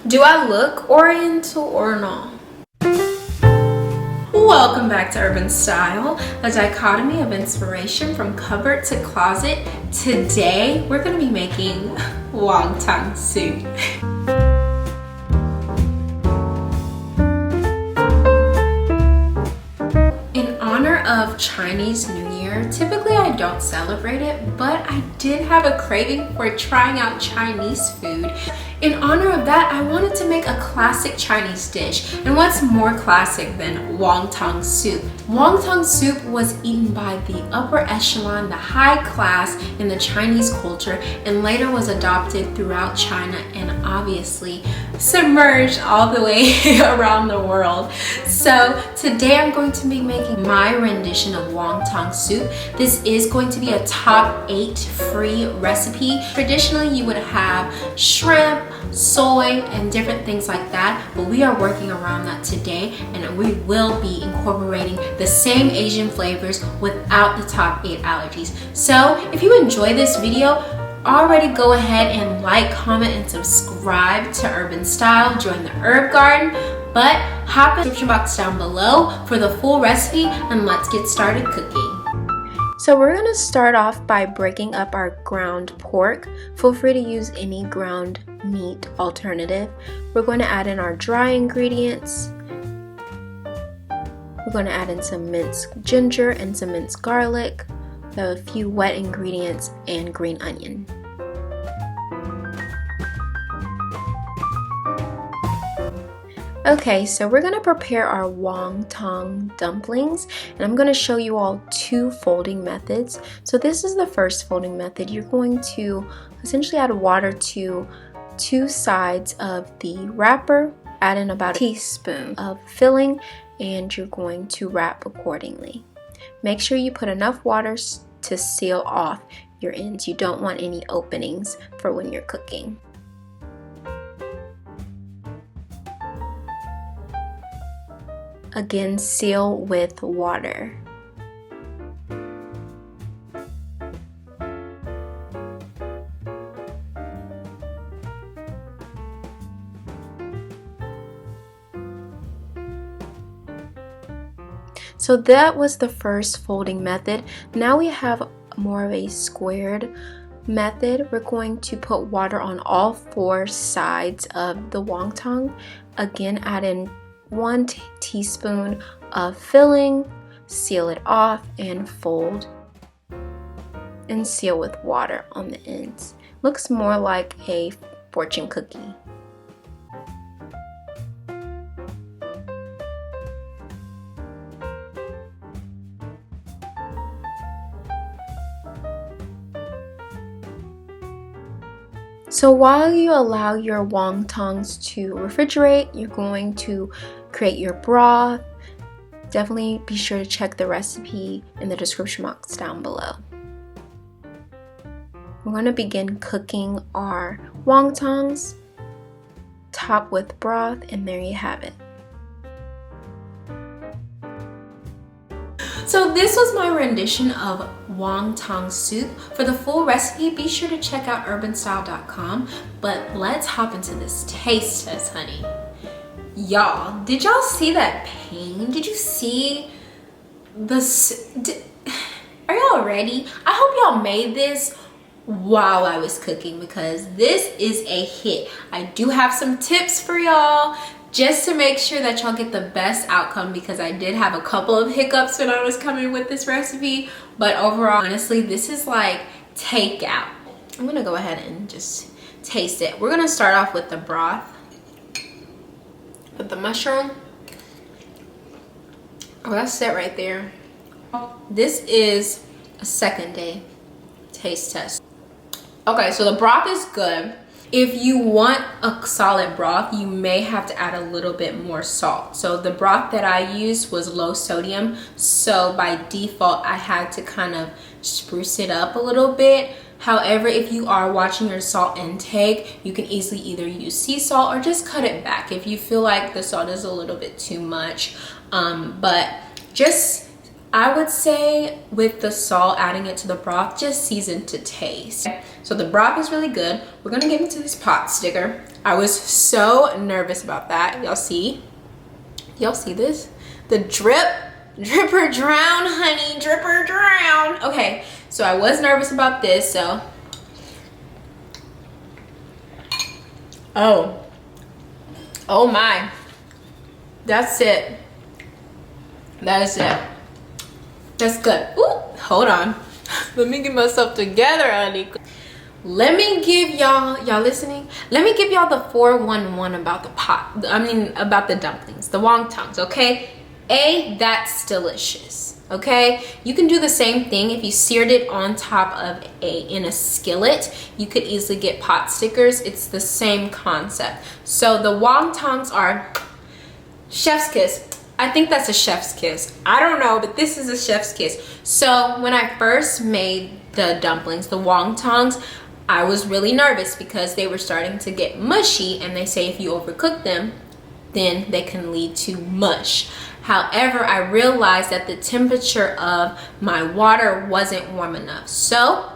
Do I look Oriental or not? Welcome back to Herbenstyle, a dichotomy of inspiration from cupboard to closet. Today, we're going to be making wonton soup. In honor of Chinese New Year, typically I don't celebrate it, but I did have a craving for trying out Chinese food. In honor of that, I wanted to make a classic Chinese dish. And what's more classic than wonton soup? Wonton soup was eaten by the upper echelon, the high class in the Chinese culture, and later was adopted throughout China and obviously submerged all the way around the world. So today I'm going to be making my rendition of wonton soup. This is going to be a top 8 free recipe. Traditionally, you would have shrimp, soy, and different things like that, but we are working around that today, and we will be incorporating the same Asian flavors without the top 8 allergies. So if you enjoy this video, already go ahead and like, comment, and subscribe to Herbenstyle. Join the herb garden, but hop in the description box down below for the full recipe, and let's get started cooking. So we're going to start off by breaking up our ground pork. Feel free to use any ground meat alternative. We're going to add in our dry ingredients. We're going to add in some minced ginger and some minced garlic, a few wet ingredients, and green onion. Okay, so we're going to prepare our wonton dumplings, and I'm going to show you all 2 folding methods. So this is the first folding method. You're going to essentially add water to 2 sides of the wrapper, add in about a teaspoon of filling, and you're going to wrap accordingly. Make sure you put enough water to seal off your ends. You don't want any openings for when you're cooking. Again, seal with water. So that was the first folding method. Now we have more of a squared method. We're going to put water on all 4 sides of the wonton. Again, add in 1 teaspoon of filling, seal it off, and fold and seal with water on the ends. Looks more like a fortune cookie. So while you allow your wontons to refrigerate, you're going to create your broth. Definitely be sure to check the recipe in the description box down below. We're going to begin cooking our wontons, top with broth, and there you have it. So this was my rendition of wonton soup. For the full recipe, be sure to check out herbenstyle.com. But let's hop into this taste test, honey. Y'all, did y'all see that pain? Did you see this? Are y'all ready? I hope y'all made this while I was cooking, because this is a hit. I do have some tips for y'all just to make sure that y'all get the best outcome, because I did have a couple of hiccups when I was coming with this recipe, but overall, honestly, this is like takeout. I'm gonna go ahead and just taste it. We're gonna start off with the broth, with the mushroom. Oh, that's it right there. This is a second day taste test. Okay, so the broth is good. If you want a solid broth, you may have to add a little bit more salt. So the broth that I used was low sodium, so by default I had to kind of spruce it up a little bit. However, if you are watching your salt intake, you can easily either use sea salt or just cut it back if you feel like the salt is a little bit too much. But just I would say with the salt, adding it to the broth, just season to taste. So the broth is really good. We're gonna get into this pot sticker. I was so nervous about that. Y'all see? Y'all see this? The drip, dripper drown, honey, dripper drown. Okay, so I was nervous about this, so. Oh my, that's it. That is it. That's good. Ooh, hold on. Let me get myself together, honey. Let me give y'all listening? Let me give y'all the 411 about the pot. About the dumplings, the wontons, okay? That's delicious, okay? You can do the same thing if you seared it on top of in a skillet. You could easily get pot stickers. It's the same concept. So the wontons are chef's kiss. I think that's a chef's kiss. I don't know, but this is a chef's kiss. So when I first made the dumplings, the wontons, I was really nervous because they were starting to get mushy, and they say if you overcook them, then they can lead to mush. However, I realized that the temperature of my water wasn't warm enough. So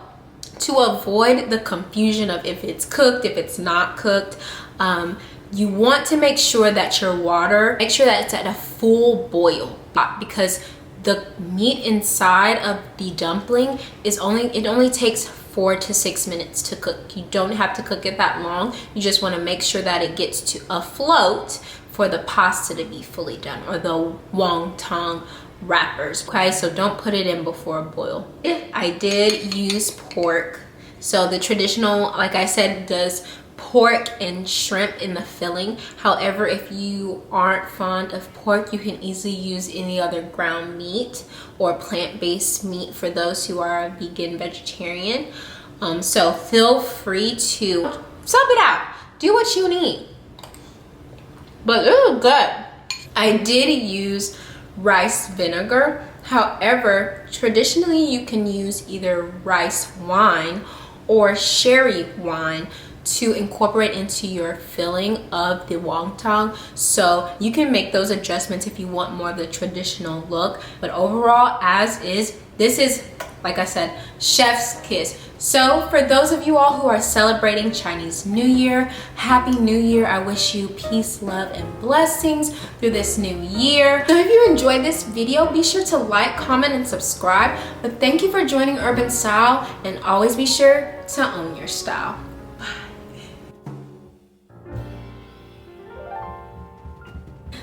to avoid the confusion of if it's cooked, if it's not cooked, you want to make sure that your water, make sure that it's at a full boil, because the meat inside of the dumpling it only takes 4 to 6 minutes to cook. You don't have to cook it that long. You just want to make sure that it gets to a float for the pasta to be fully done, or the wonton wrappers. Okay, so don't put it in before a boil. I did use pork. So the traditional, like I said, does pork and shrimp in the filling. However, if you aren't fond of pork, you can easily use any other ground meat or plant-based meat for those who are vegan, vegetarian. So feel free to sub it out. Do what you need. But it was good. I did use rice vinegar. However, traditionally you can use either rice wine or sherry wine to incorporate into your filling of the wonton. So you can make those adjustments if you want more of the traditional look. But overall, as is, this is, like I said, chef's kiss. So for those of you all who are celebrating Chinese New Year, Happy New Year. I wish you peace, love, and blessings through this new year. So if you enjoyed this video, be sure to like, comment, and subscribe. But thank you for joining Herbenstyle, and always be sure to own your style.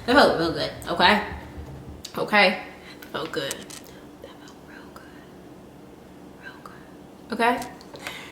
That felt real good, okay? Okay, that felt good. That felt real good. Real good, okay?